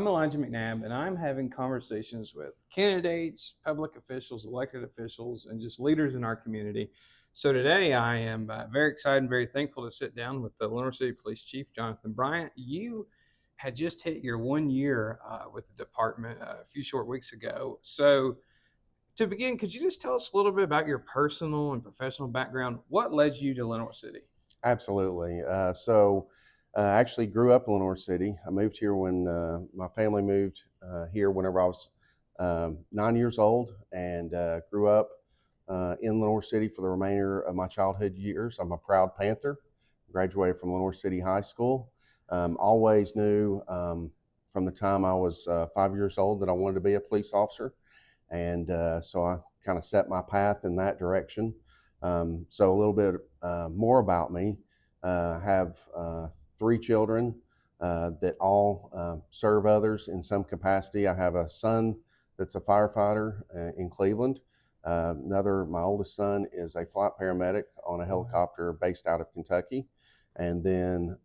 I'm Elijah McNabb, and I'm having conversations with candidates, public officials, elected officials, and just leaders in our community. So today I am very excited and very thankful to sit down with the Lenoir City Police Chief, Jonathan Bryant. You had just hit your 1 year with the department a few short weeks ago. So to begin, could you just tell us a little bit about your personal and professional background? What led you to Lenoir City? Absolutely. I actually grew up in Lenoir City. I moved here when my family moved here whenever I was 9 years old, and grew up in Lenoir City for the remainder of my childhood years. I'm a proud Panther. Graduated from Lenoir City High School. Always knew from the time I was 5 years old that I wanted to be a police officer, and so I kind of set my path in that direction. So a little bit more about me. I have three children that all serve others in some capacity. I have a son that's a firefighter in Cleveland. My oldest son is a flight paramedic on a helicopter based out of Kentucky. And then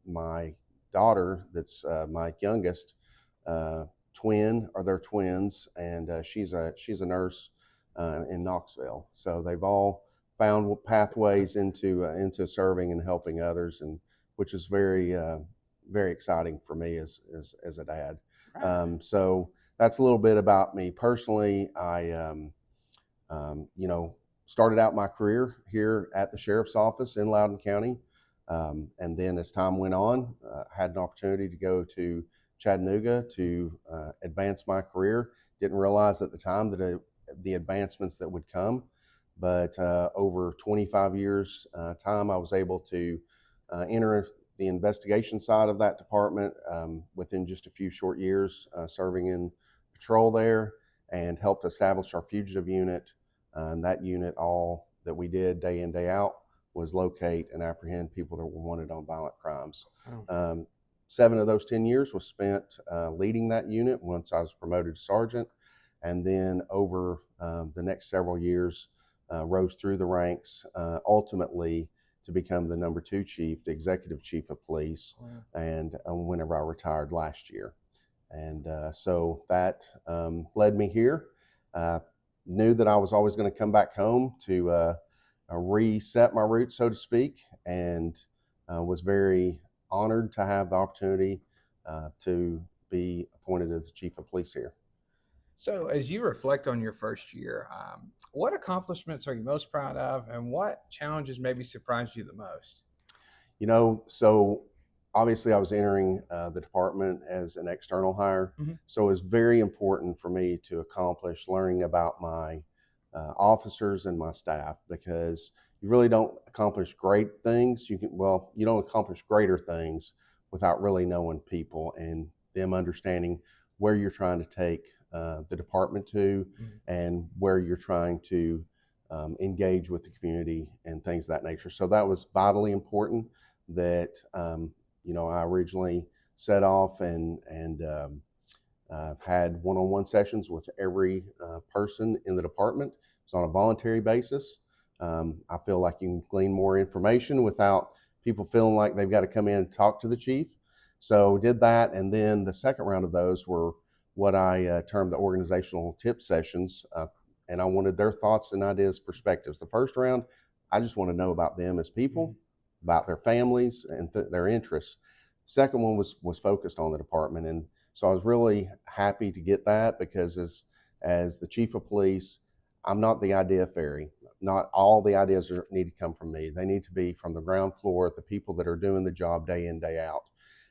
my daughter, that's my youngest twin, or they're twins, and she's a nurse in Knoxville. So they've all found pathways into serving and helping others, and which is very exciting for me as a dad. So that's a little bit about me personally. I started out my career here at the sheriff's office in Loudoun County, and then as time went on, had an opportunity to go to Chattanooga to advance my career. Didn't realize at the time that the advancements that would come, but over 25 years time, I was able to enter the investigation side of that department within just a few short years, serving in patrol there, and helped establish our fugitive unit. And that unit, all that we did day in, day out, was locate and apprehend people that were wanted on violent crimes. Oh. 7 of those 10 years was spent leading that unit once I was promoted to sergeant, and then over the next several years rose through the ranks, ultimately to become the number 2 chief, the executive chief of police. Wow. And whenever I retired last year. And so that led me here. Knew that I was always going to come back home to reset my roots, so to speak, and was very honored to have the opportunity to be appointed as the chief of police here. So, as you reflect on your first year, what accomplishments are you most proud of, and what challenges maybe surprised you the most? So obviously I was entering the department as an external hire, so it was very important for me to accomplish learning about my officers and my staff, because you really don't accomplish great things. You don't accomplish greater things without really knowing people and them understanding where you're trying to take the department to, and where you're trying to engage with the community and things of that nature. So that was vitally important. That I originally set off and had one-on-one sessions with every person in the department. It's on a voluntary basis. I feel like you can glean more information without people feeling like they've got to come in and talk to the chief. So did that, and then the second round of those were what I termed the organizational tip sessions, and I wanted their thoughts and ideas, perspectives. The first round, I just want to know about them as people, about their families and their interests. Second one was focused on the department, and so I was really happy to get that, because as the chief of police, I'm not the idea fairy. Not all the ideas need to come from me. They need to be from the ground floor, the people that are doing the job day in, day out.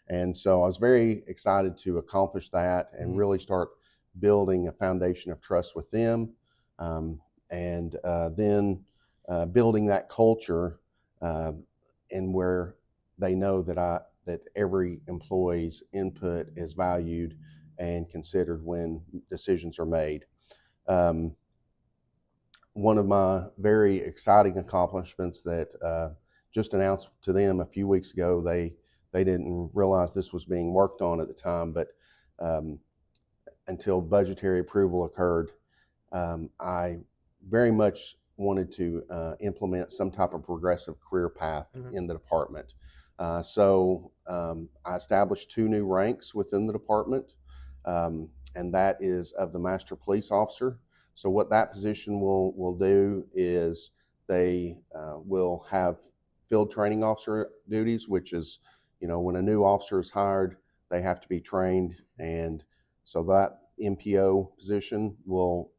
And so I was very excited to accomplish that and really start building a foundation of trust with them, and then building that culture, and where they know that every employee's input is valued and considered when decisions are made. One of my very exciting accomplishments that just announced to them a few weeks ago, they didn't realize this was being worked on at the time, but until budgetary approval occurred, I very much wanted to implement some type of progressive career path in the department. I established 2 new ranks within the department, and that is of the master police officer. So what that position will do is they will have field training officer duties, which is, when a new officer is hired, they have to be trained, and so that MPO position will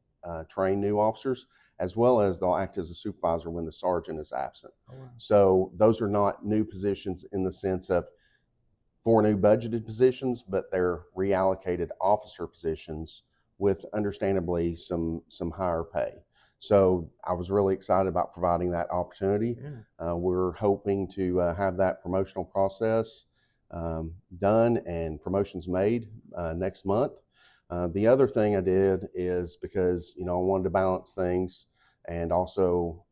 train new officers, as well as they'll act as a supervisor when the sergeant is absent. Oh, wow. So those are not new positions in the sense of 4 new budgeted positions, but they're reallocated officer positions with understandably some higher pay. So I was really excited about providing that opportunity. Yeah. We're hoping to have that promotional process done and promotions made next month. The other thing I did is because I wanted to balance things and also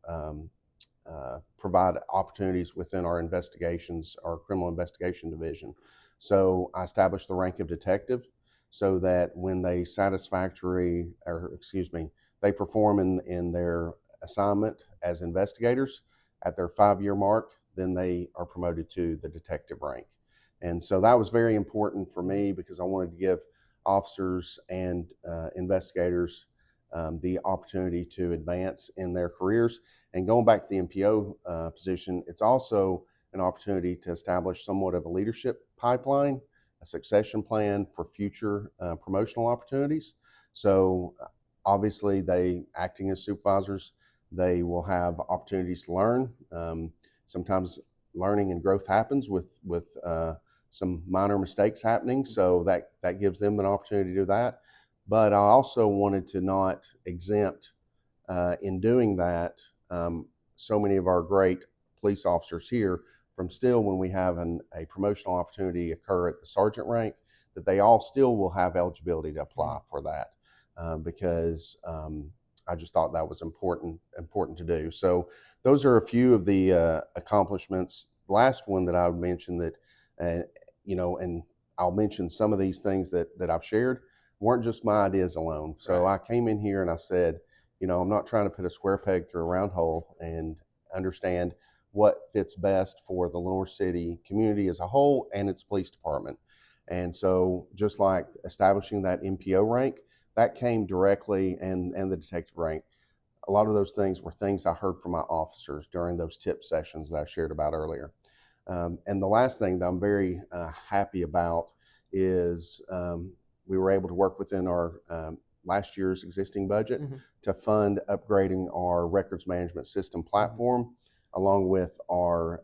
provide opportunities within our investigations, our criminal investigation division. So I established the rank of detective so that when they they perform in their assignment as investigators at their 5-year mark, then they are promoted to the detective rank. And so that was very important for me because I wanted to give officers and investigators the opportunity to advance in their careers. And going back to the MPO position, it's also an opportunity to establish somewhat of a leadership pipeline, a succession plan for future promotional opportunities. So obviously, they acting as supervisors, they will have opportunities to learn. Sometimes learning and growth happens with some minor mistakes happening, so that gives them an opportunity to do that. But I also wanted to not exempt in doing that so many of our great police officers here from still, when we have a promotional opportunity occur at the sergeant rank, that they all still will have eligibility to apply for that because I just thought that was important to do. So those are a few of the accomplishments. Last one that I would mention that, and I'll mention some of these things that I've shared weren't just my ideas alone. So I came in here and I said, I'm not trying to put a square peg through a round hole, and understand what fits best for the Lenoir City community as a whole and its police department. And so just like establishing that MPO rank, that came directly, and the detective rank, a lot of those things were things I heard from my officers during those tip sessions that I shared about earlier. And the last thing that I'm very happy about is we were able to work within our last year's existing budget to fund upgrading our records management system platform, along with our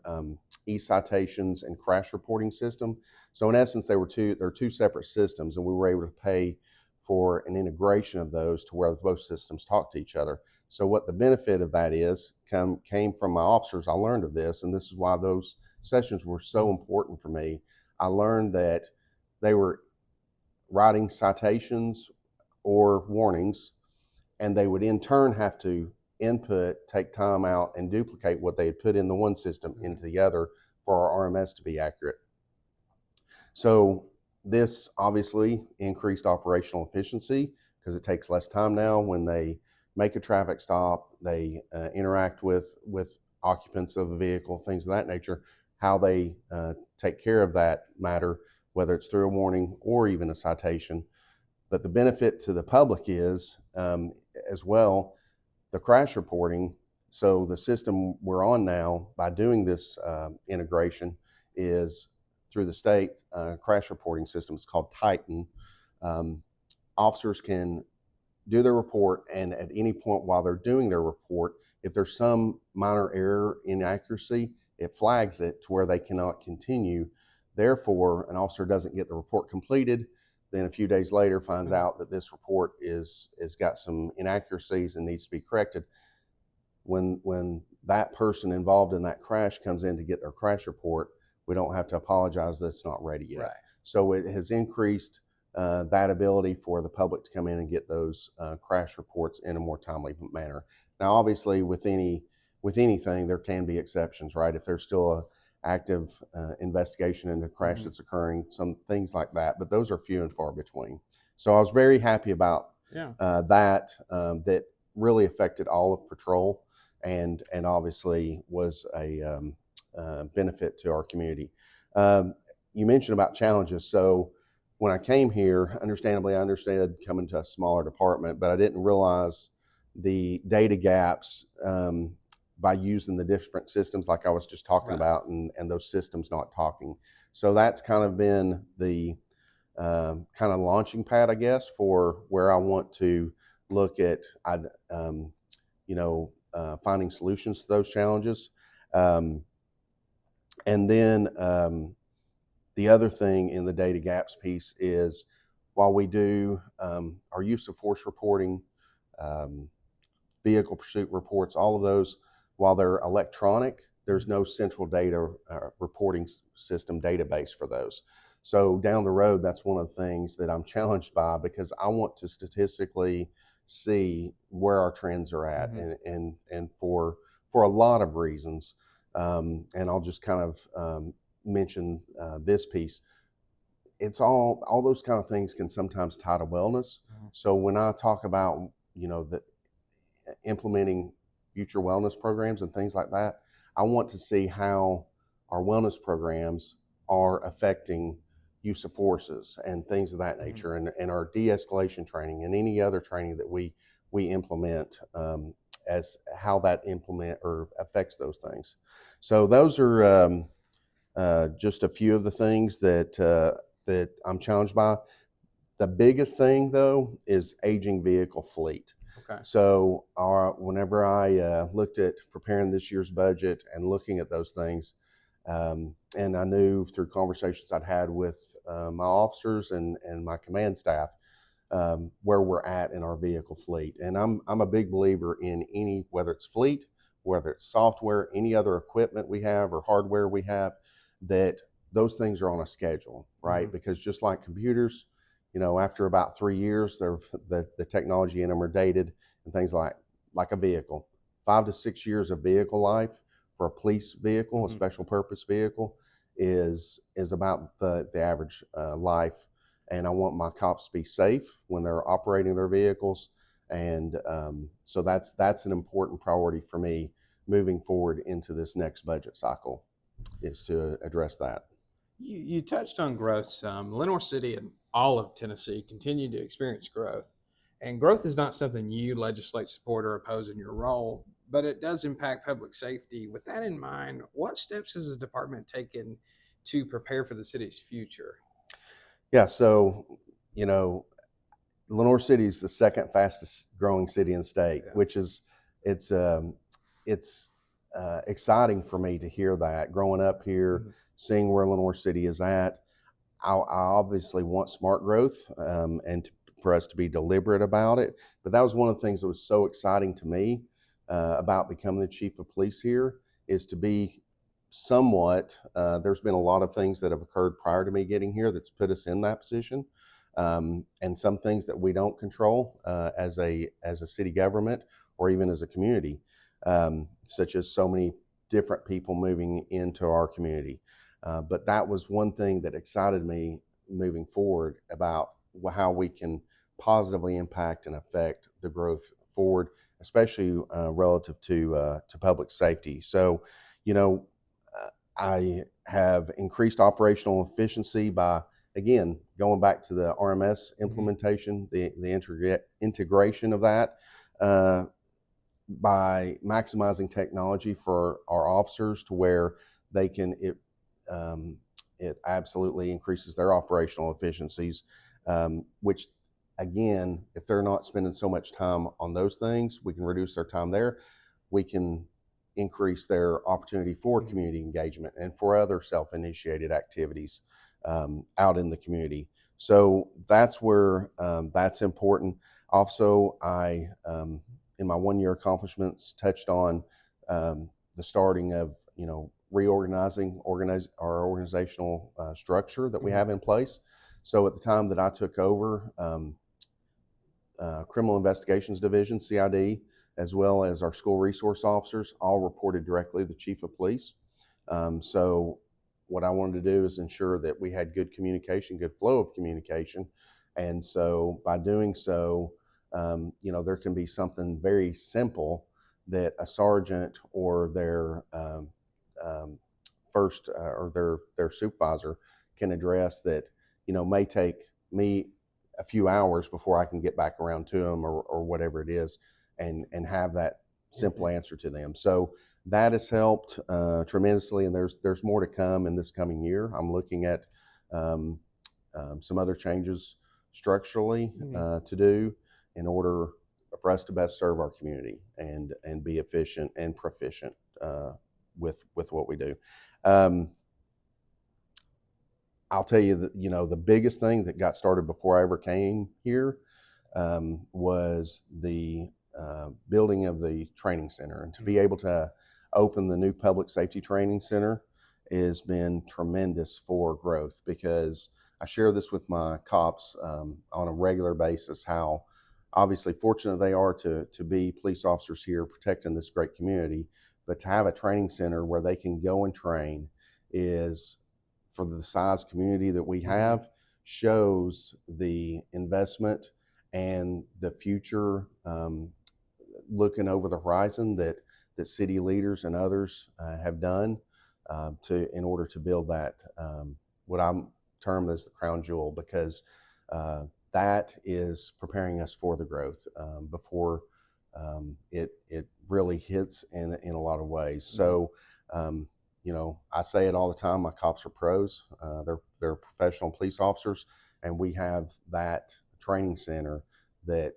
e-citations and crash reporting system. So in essence, they're two separate systems, and we were able to pay for an integration of those to where both systems talk to each other. So what the benefit of that is came from my officers. I learned of this, and this is why those sessions were so important for me. I learned that they were writing citations or warnings, and they would in turn have to take time out, and duplicate what they had put in the one system into the other for our RMS to be accurate. So this obviously increased operational efficiency because it takes less time now when they make a traffic stop, they interact with occupants of the vehicle, things of that nature, how they take care of that matter, whether it's through a warning or even a citation. But the benefit to the public is, as well, the crash reporting. So the system we're on now, by doing this integration, is through the state crash reporting system. It's called Titan. Officers can do their report, and at any point while they're doing their report, if there's some minor error, inaccuracy, it flags it to where they cannot continue. Therefore, an officer doesn't get the report completed, then a few days later finds out that this report is got some inaccuracies and needs to be corrected. When that person involved in that crash comes in to get their crash report, we don't have to apologize that it's not ready yet. Right. So it has increased that ability for the public to come in and get those crash reports in a more timely manner. Now, obviously, with anything, there can be exceptions, right? If there's still a active investigation into a crash that's occurring, some things like that, but those are few and far between. So I was very happy about that really affected all of patrol, and obviously was a benefit to our community. Um, you mentioned about challenges. So when I came here, understandably, I understood coming to a smaller department, but I didn't realize the data gaps by using the different systems like I was just talking Right. about, and those systems not talking. So that's kind of been the kind of launching pad, I guess, for where I want to look at, um, finding solutions to those challenges. Um, and then the other thing in the data gaps piece is while we do our use of force reporting, um, vehicle pursuit reports, all of those, while they're electronic, there's no central data reporting system database for those. So down the road, that's one of the things that I'm challenged by because I want to statistically see where our trends are at, Mm-hmm. and for a lot of reasons. And I'll just kind of mention this piece. It's all those kind of things can sometimes tie to wellness. Mm-hmm. So when I talk about the implementing future wellness programs and things like that, I want to see how our wellness programs are affecting use of forces and things of that Mm-hmm. nature, and our de-escalation training and any other training that we implement, as how that implement or affects those things. So those are just a few of the things that I'm challenged by. The biggest thing, though, is aging vehicle fleet. Okay. So, whenever I looked at preparing this year's budget and looking at those things, and I knew through conversations I'd had with my officers and my command staff, where we're at in our vehicle fleet. And I'm a big believer in any, whether it's fleet, whether it's software, any other equipment we have or hardware we have, that those things are on a schedule, right? Mm-hmm. Because just like computers, after about 3 years, the technology in them are dated, and things like a vehicle. 5 to 6 years of vehicle life for a police vehicle, a Mm-hmm. special purpose vehicle, is about the average life. And I want my cops to be safe when they're operating their vehicles, and so that's an important priority for me moving forward into this next budget cycle, is to address that. You touched on growth some. Lenoir City and all of Tennessee continue to experience growth. And growth is not something you legislate, support, or oppose in your role, but it does impact public safety. With that in mind, what steps has the department taken to prepare for the city's future? Yeah, so you know Lenoir City is the second fastest growing city in the state, Yeah. which is it's um, it's exciting for me to hear that. Growing up here, Mm-hmm. seeing where Lenoir City is at, I obviously want smart growth, for us to be deliberate about it. But that was one of the things that was so exciting to me about becoming the chief of police here, is to be somewhat. There's been a lot of things that have occurred prior to me getting here that's put us in that position, and some things that we don't control as a city government or even as a community, such as so many different people moving into our community. But that was one thing that excited me moving forward about how we can positively impact and affect the growth forward, especially relative to public safety. So, you know, I have increased operational efficiency by, again, going back to the RMS Mm-hmm. implementation, the integration of that. Uh, by maximizing technology for our officers to where they can um, it absolutely increases their operational efficiencies, which again, if they're not spending so much time on those things, we can reduce their time there. We can increase their opportunity for Mm-hmm. community engagement and for other self-initiated activities out in the community. So that's where that's important. Also, I in my 1 year accomplishments touched on the starting of reorganizing our organizational structure that we Mm-hmm. have in place. So at the time that I took over, Criminal Investigations Division (CID), as well as our school resource officers, all reported directly to the chief of police. So what I wanted to do is ensure that we had good communication, good flow of communication, and so by doing so, there can be something very simple that a sergeant or their first or their supervisor can address that, may take me a few hours before I can get back around to them, or whatever it is, and have that simple Mhm. answer to them. So that has helped tremendously, and there's more to come in this coming year. I'm looking at um, some other changes structurally Mhm. to do in order for us to best serve our community and be efficient and proficient with what we do. Um, I'll tell you that the biggest thing that got started before I ever came here was the building of the training center, and to be Mhm. able to open the new public safety training center has been tremendous for growth, because I share this with my cops on a regular basis, how obviously fortunate they are to be police officers here protecting this great community, but to have a training center where they can go and train is, for the size community that we Mhm. have, shows the investment and the future, looking over the horizon that city leaders and others have done to in order to build that, what I'm termed as the crown jewel, because that is preparing us for the growth before it really hits in a lot of ways. Mhm. So I say it all the time. My cops are pros. They're professional police officers, and we have that training center that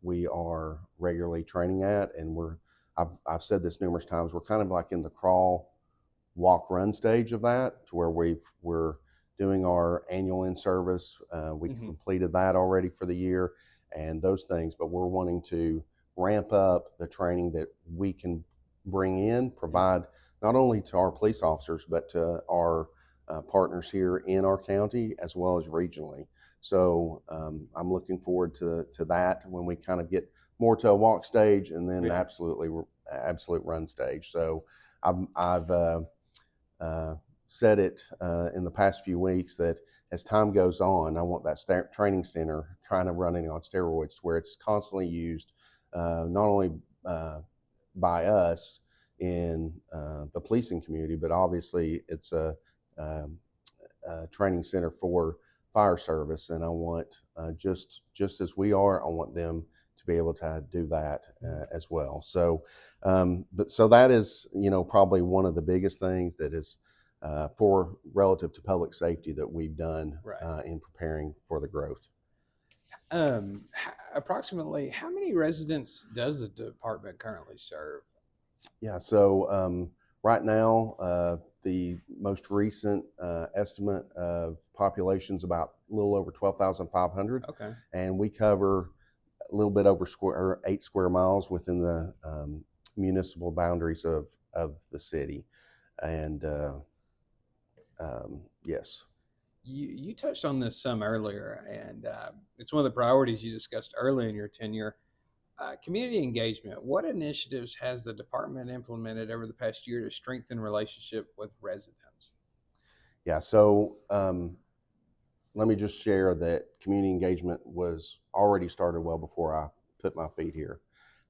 we are regularly training at, and I've said this numerous times. We're kind of like in the crawl, walk, run stage of that, to where we're doing our annual in service. We Mhm. completed that already for the year, and those things. But we're wanting to ramp up the training that we can bring in, Mhm. provide not only to our police officers but to our partners here in our county as well as regionally. So I'm looking forward to that when we kind of get more to a walk stage, and then Yeah. absolute run stage. So I've uh, said it in the past few weeks that as time goes on, I want that training center kind of running on steroids, to where it's constantly used, not only by us in the policing community, but obviously it's um, a training center for fire service, and I want just as we are, I want them to be able to do that Mhm. as well. So, but so that is probably one of the biggest things that is for relative to public safety that we've done Right. in preparing for the growth. Approximately how many residents does the department currently serve? Yeah. So right now, the most recent estimate of population is about a little over 12,500, Okay. and we cover a little bit over 8 square miles within the municipal boundaries of the city. And yes. You touched on this some earlier, and it's one of the priorities you discussed early in your tenure. Community engagement. What initiatives has the department implemented over the past year to strengthen relationship with residents? Yeah. So let me just share that community engagement was already started well before I put my feet here.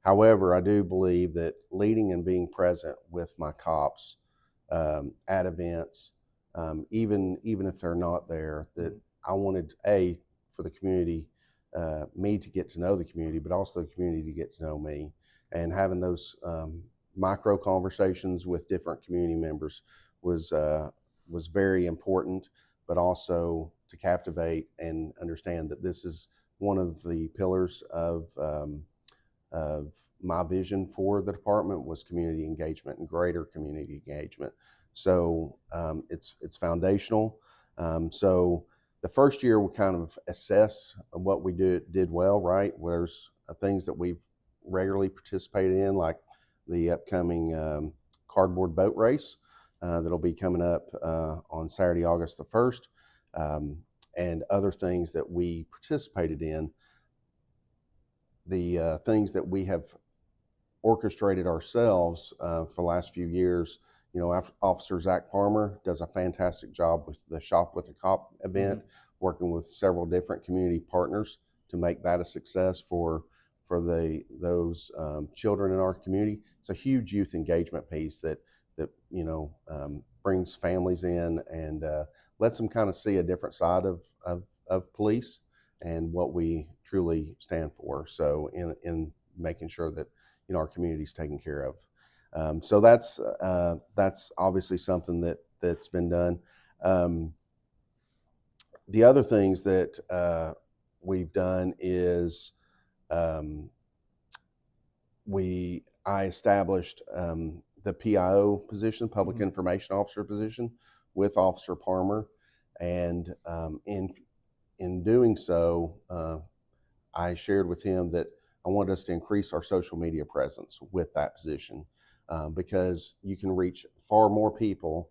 However, I do believe that leading and being present with my cops at events, even if they're not there, that Mhm. I wanted for the community, me to get to know the community, but also the community to get to know me, and having those micro conversations with different community members was was very important, but also to captivate and understand that this is one of the pillars of my vision for the department was community engagement and greater community engagement. So it's foundational. So the first year we kind of assess what we did well, right? There's things that we've regularly participated in, like the upcoming cardboard boat race that'll be coming up on Saturday, August the 1st, and other things that we participated in. The things that we have orchestrated ourselves for the last few years. Officer Zach Farmer does a fantastic job with the Shop with a Cop event, Mhm. working with several different community partners to make that a success for those children in our community. It's a huge youth engagement piece that brings families in and lets them kind of see a different side of police and what we truly stand for. So in making sure that our community is taken care of. So that's obviously something that's been done. Um, the other things that we've done is um, I established the PIO position, Public Mhm. Information Officer position, with Officer Palmer, and in doing so, I shared with him that I wanted us to increase our social media presence with that position because you can reach far more people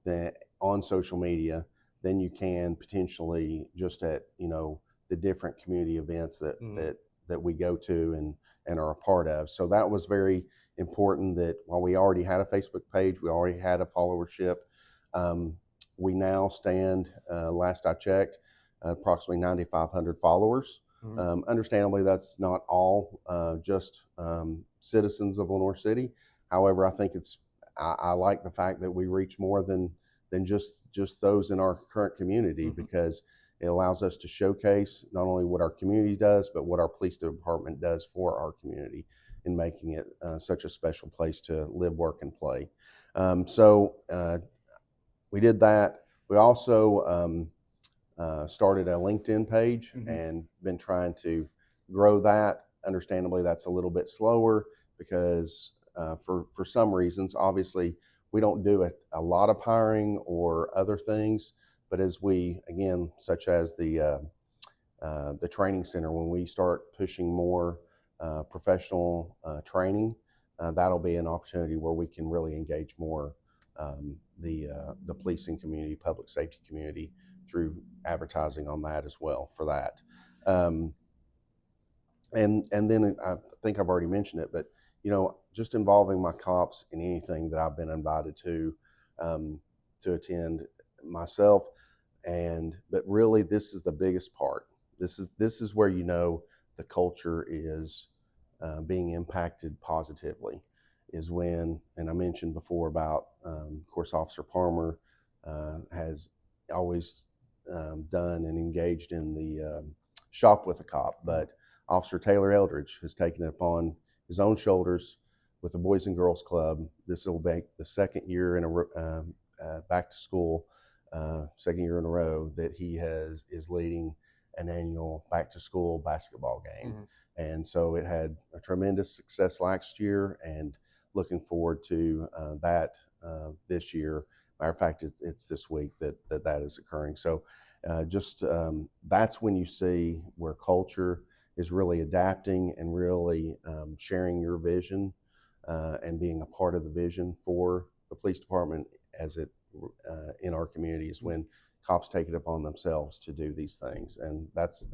than on social media than you can potentially just at the different community events Mhm. that we go to and are a part of. So that was very important. That while we already had a Facebook page, we already had a followership. Um, we now stand, last I checked, approximately 9,500 followers. Mhm. Understandably, that's not all just citizens of Lenoir City. However, I think I like the fact that we reach more than just those in our current community, Mhm. because it allows us to showcase not only what our community does, but what our police department does for our community in making it such a special place to live, work, and play. So we did that. We also started a LinkedIn page Mhm. and been trying to grow that. Understandably, that's a little bit slower because for some reasons, obviously, we don't do a lot of hiring or other things. But as we, again, such as the training center, when we start pushing more professional training, that'll be an opportunity where we can really engage more the policing community, public safety community through advertising on that as well for that. Um, and then I think I've already mentioned it, but just involving my cops in anything that I've been invited um, to attend myself. But really, this is the biggest part. This is where the culture is being impacted positively. Is when, and I mentioned before about, of course, Officer Palmer has always done and engaged in the shop with a cop, Mhm. but Officer Taylor Eldridge has taken it upon his own shoulders with the Boys and Girls Club. This will make the second year in back to school, second year in a row that he is leading an annual back to school basketball game. Mhm. And so it had a tremendous success last year, and looking forward to that this year. Matter of fact, it's this week that is occurring. So just that's when you see where culture is really adapting and really sharing your vision and being a part of the vision for the police department as it in our communities, Mhm. when cops take it upon themselves to do these things. And that's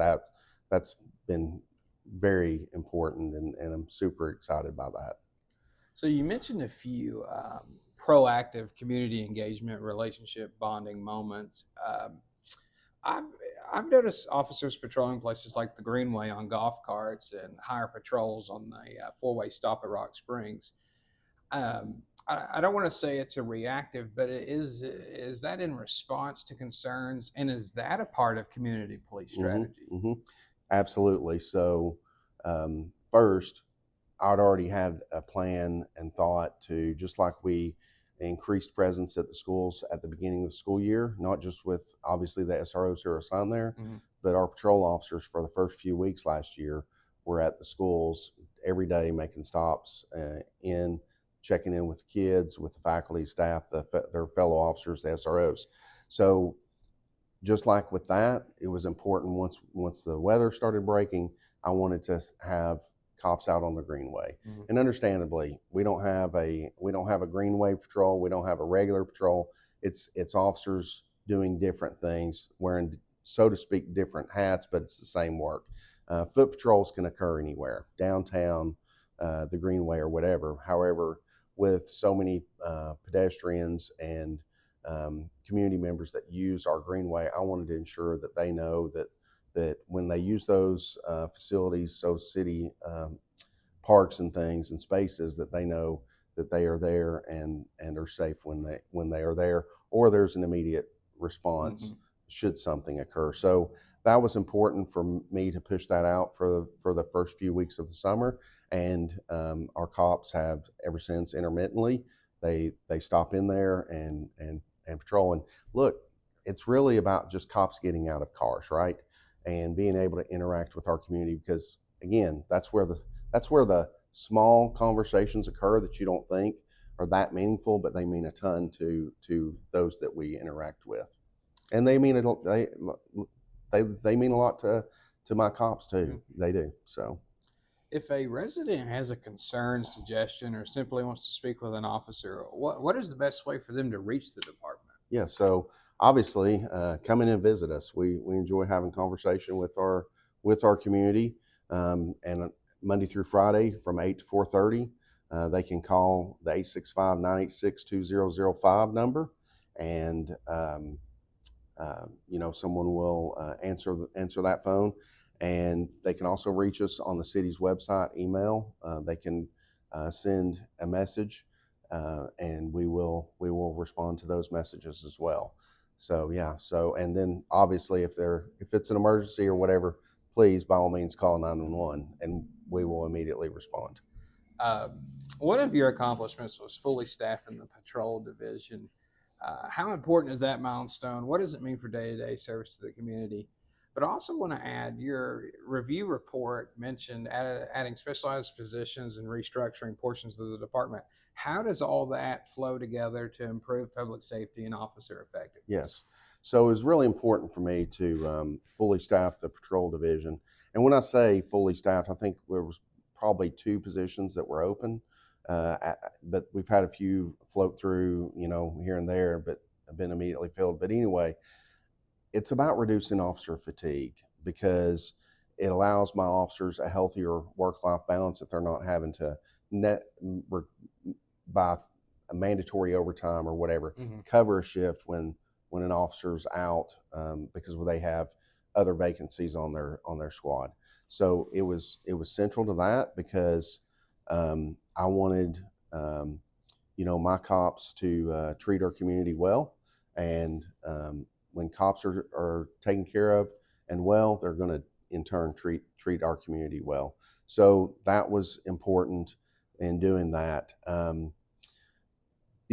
been very important, and I'm super excited by that. So you mentioned a few proactive community engagement, relationship bonding moments. I've I've noticed officers patrolling places like the Greenway on golf carts and higher patrols on the four-way stop at Rock Springs. I don't want to say it's a reactive, but is that in response to concerns, and is that a part of community police Hmm. strategy? hmm Absolutely. So first, I'd already had a plan and thought to, just like we increased presence at the schools at the beginning of the school year, not just with obviously the SROs who are assigned there, Mm-hmm. but our patrol officers for the first few weeks last year were at the schools every day making stops in checking in with the kids, with the faculty, staff, their fellow officers, the SROs. So just like with that, it was important once the weather started breaking, I wanted to have cops out on the greenway. Mm-hmm. And understandably, we don't have a greenway patrol, we don't have a regular patrol. It's officers doing different things, wearing, so to speak, different hats, but it's the same work. Foot patrols can occur anywhere, downtown, the greenway, or whatever. However, with so many pedestrians and community members that use our greenway, I wanted to ensure that they know that when they use those facilities, so city parks and things and spaces, that they know that they are there and are safe when they are there, or there's an immediate response Mm-hmm. should something occur. So that was important for me to push that out for the first few weeks of the summer, and our cops have ever since intermittently. They stop in there and patrol. And look, it's really about just cops getting out of cars, right, and being able to interact with our community, because again, that's where the small conversations occur that you don't think are that meaningful, but they mean a ton to those that we interact with, and they mean it. They mean a lot to my cops too. They do. So If a resident has a concern, suggestion, or simply wants to speak with an officer, what is the best way for them to reach the department? yeah. So obviously, come in and visit us. We enjoy having conversation with our community, and Monday through Friday from 8 to 4:30. They can call the 865-986-2005 number, and someone will answer that phone, and they can also reach us on the city's website, email. They can send a message, and we will respond to those messages as well. So yeah, and then obviously if it's an emergency or whatever, please by all means call 911, and we will immediately respond. Uh, One of your accomplishments was fully staffing the patrol division. How important is that milestone? What does it mean for day to day service to the community? But I also want to add your review report mentioned adding specialized positions and restructuring portions of the department. How does all that flow together to improve public safety and officer effectiveness? Yes. So it was really important for me to fully staff the patrol division. And when I say fully staffed, I think there was probably two positions that were open, but we've had a few float through, here and there, but have been immediately filled. But anyway, it's about reducing officer fatigue, because it allows my officers a healthier work-life balance if they're not having to net by a mandatory overtime or whatever Mm-hmm. cover a shift when an officer's out, because they have other vacancies on their squad. So it was central to that, because I wanted my cops to treat our community well, and when cops are taken care of and well, they're going to in turn treat our community well. So that was important in doing that. The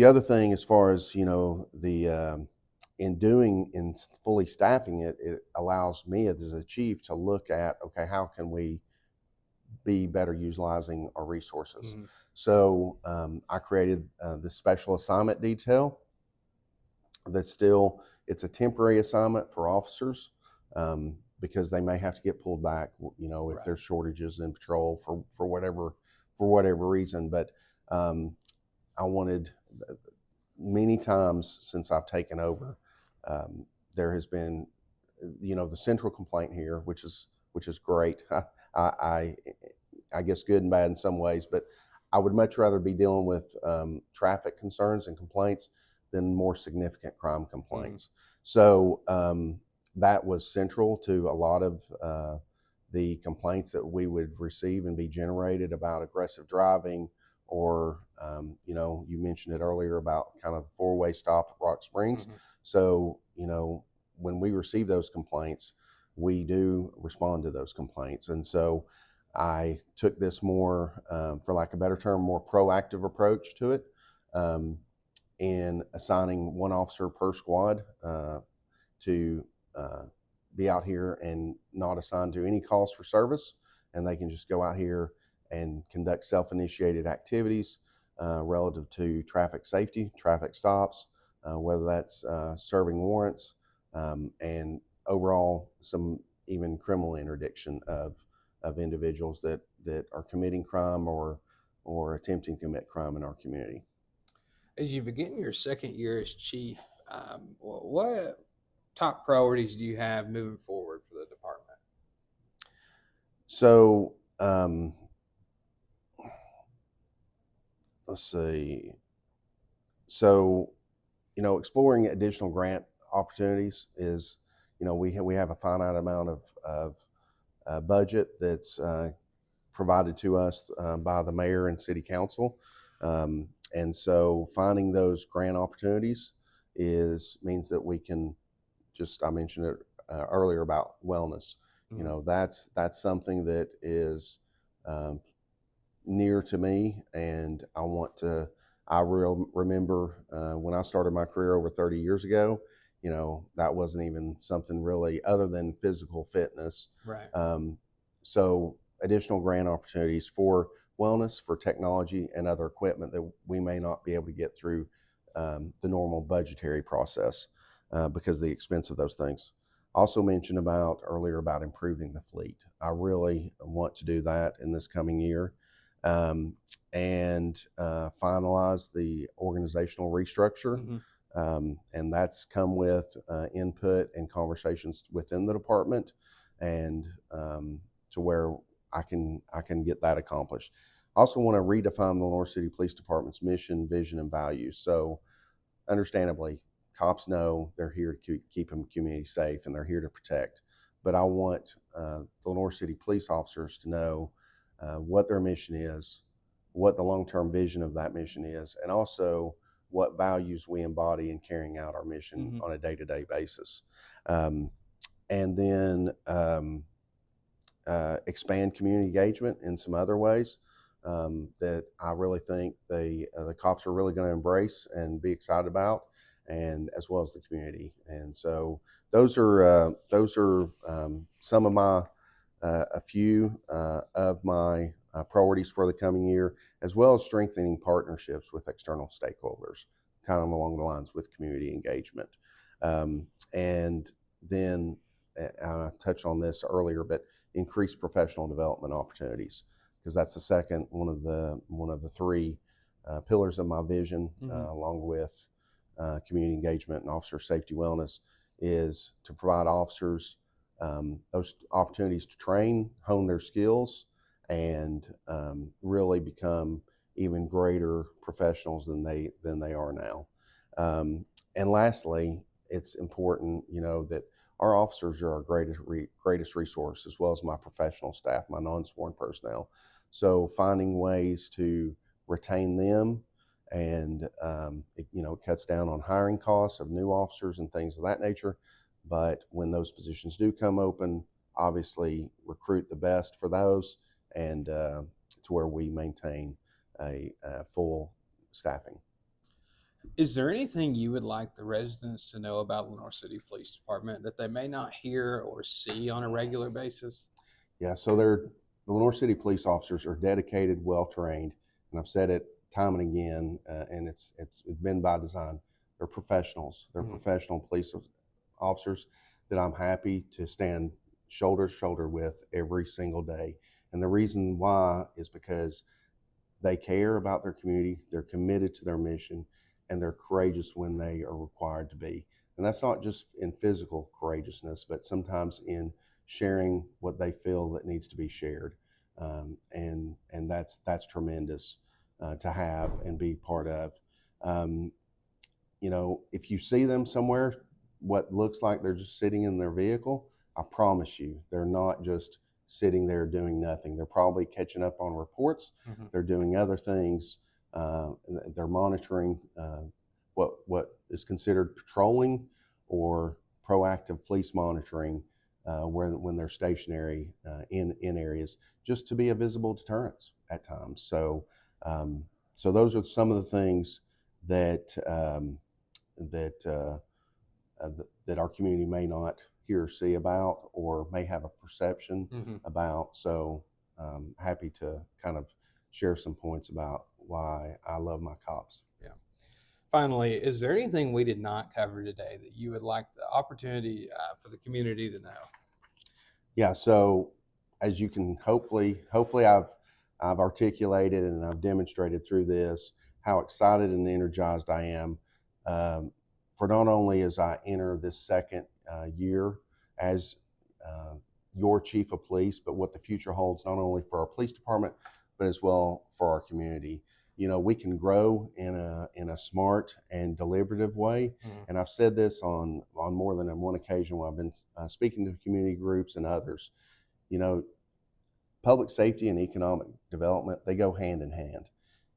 other thing, as far as the in fully staffing it, it allows me as a chief to look at, okay, how can we be better utilizing our resources. Mm-hmm. So I created this special assignment detail. That's still It's a temporary assignment for officers, because they may have to get pulled back, if Right. there's shortages in patrol for whatever reason. But I wanted many times since I've taken over, there has been, the central complaint here, which is great. I I guess good and bad in some ways, but I would much rather be dealing with traffic concerns and complaints than more significant crime Mm-hmm. complaints. So that was central to a lot of the complaints that we would receive and be generated about aggressive driving, or you mentioned it earlier about kind of four-way stop at Rock Springs. Mm-hmm. So when we receive those complaints, we do respond to those complaints, and so I took this more, for lack of a better term, more proactive approach to it, um, in assigning one officer per squad to be out here and not assigned to any calls for service, and they can just go out here and conduct self-initiated activities relative to traffic safety, traffic stops, whether that's serving warrants, and overall some even criminal interdiction of individuals that are committing crime or attempting to commit crime in our community. As you begin your second year as chief, what top priorities do you have moving forward for the department? So let's see. So exploring additional grant opportunities is, we have a finite amount of budget that's provided to us by the mayor and city council. And so finding those grant opportunities means that we can I mentioned it earlier about wellness. You Mhm. know, that's something that is um, near to me, and I want to. Remember when I started my career over 30 years ago. You know, that wasn't even something really other than physical fitness. Right. Um, so additional grant opportunities for wellness, for technology, and other equipment that we may not be able to get through the normal budgetary process because of the expense of those things. Also mentioned about earlier about improving the fleet. I really want to do that in this coming year, um, and finalize the organizational restructure. Hmm. And that's come with input and conversations within the department, and to where I can get that accomplished. I also want to redefine the Lenore City Police Department's mission, vision, and values. So understandably, cops know they're here to keep the community safe and they're here to protect. But I want the Lenore City police officers to know what their mission is, what the long term vision of that mission is, and also what values we embody in carrying out our mission Hmm. on a day to day basis. Um, and then expand community engagement in some other ways that I really think the cops are really going to embrace and be excited about, and as well as the community. And so those are some of my a few of my priorities for the coming year, as well as strengthening partnerships with external stakeholders, kind of along the lines with community engagement. And then I touched on this earlier, but increase professional development opportunities, because that's the second one of the three pillars of my vision, Hmm. along with community engagement and officer safety wellness, is to provide officers those opportunities to train, hone their skills, and really become even greater professionals than they are now. Um, and lastly, it's important, that our officers are our greatest resource, as well as my professional staff, my non-sworn personnel. So finding ways to retain them, and it cuts down on hiring costs of new officers and things of that nature. But when those positions do come open, obviously recruit the best for those, and to where we maintain a full staffing. Is there anything you would like the residents to know about Lenore City Police Department that they may not hear or see on a regular basis? Yeah, so the Lenore City police officers are dedicated, well trained, and I've said it time and again, and it's been by design. They're professionals. They're Hmm. professional police officers that I'm happy to stand shoulder to shoulder with every single day. And the reason why is because they care about their community, they're committed to their mission, and they're courageous when they are required to be. And that's not just in physical courageousness, but sometimes in sharing what they feel that needs to be shared. And that's tremendous to have and be part of. Um, if you see them somewhere, what looks like they're just sitting in their vehicle, I promise you, they're not just sitting there doing nothing. They're probably catching up on reports. Hmm. They're doing other things. They're monitoring what is considered patrolling or proactive police monitoring, when they're stationary in areas, just to be a visible deterrence at times. Um, so those are some of the things that. That that our community may not hear or see about, or may have a perception Hmm. about. So happy to kind of share some points about why I love my cops. Yeah. Finally, is there anything we did not cover today that you would like the opportunity for the community to know? Yeah. So as you can hopefully I've articulated and I've demonstrated through this how excited and energized I am, um, for not only as I enter this second year as uh, your chief of police, but what the future holds not only for our police department, but as well for our community. We can grow in a smart and deliberative way, Hmm. and I've said this on more than one occasion when I've been speaking to community groups and others. You know, public safety and economic development, they go hand in hand.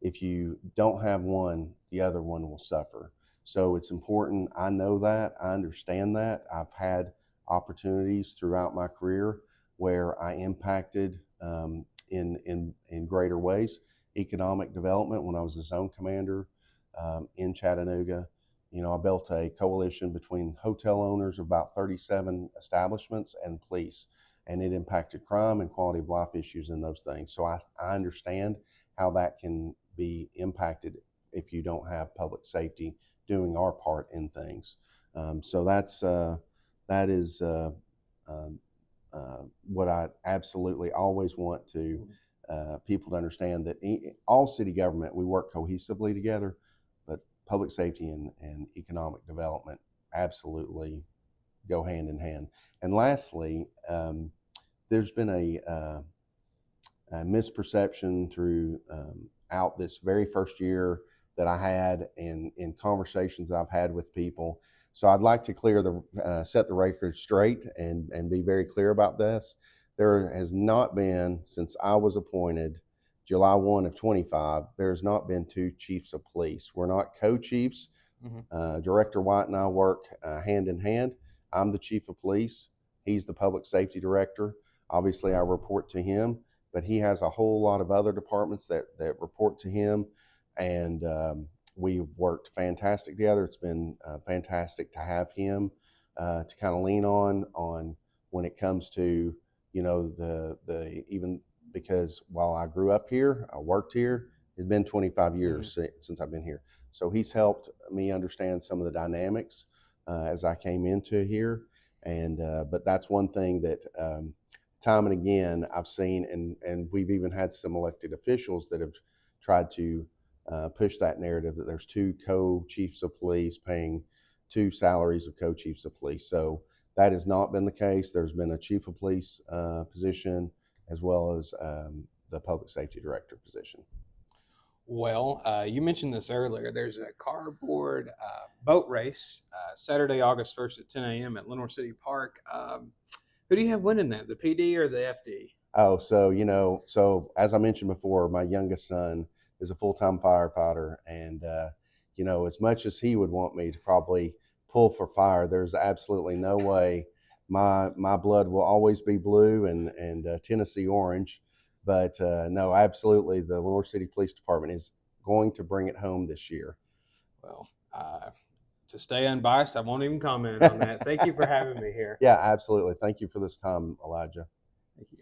if you don't have one, the other one will suffer. So it's important. I know that. I understand that. I've had opportunities throughout my career where I impacted in greater ways. Economic development when I was a zone commander in Chattanooga. I built a coalition between hotel owners of about 37 establishments and police, and it impacted crime and quality of life issues and those things. So I understand how that can be impacted if you don't have public safety doing our part in things. So that is um, what I absolutely always want to people to understand, that all city government, we work cohesively together, but public safety and economic development absolutely go hand in hand. And lastly, there's been a misperception through out this very first year that I had in conversations I've had with people. So I'd like to set the record straight and be very clear about this. There has not been, since I was appointed July 1 of 25, there's not been two chiefs of police. We're not co-chiefs. Director White and I work hand in hand. I'm the chief of police. He's the public safety director. Obviously, I report to him, but he has a whole lot of other departments that report to him, and we've worked fantastic together. It's been fantastic to have him to kind of lean on when it comes to the even, because while I grew up here, I worked here. It's been 25 years since I've been here, so he's helped me understand some of the dynamics as I came into here, and but that's one thing that. Time and again, I've seen, and we've even had some elected officials that have tried to push that narrative that there's two co-chiefs of police paying two salaries of co-chiefs of police. So that has not been the case. There's been a chief of police position as well as the public safety director position. Well, you mentioned this earlier. There's a cardboard boat race Saturday, August 1st at 10 a.m. at Lenoir City Park. Who do you have winning that, the PD or the FD? Oh, so as I mentioned before, my youngest son is a full-time firefighter, and as much as he would want me to probably pull for fire, there's absolutely no way. My blood will always be blue and Tennessee orange, but no, absolutely, the Lenoir City Police Department is going to bring it home this year. Well, to stay unbiased, I won't even comment on that. Thank you for having me here. Yeah, absolutely. Thank you for this time, Elijah. Thank you.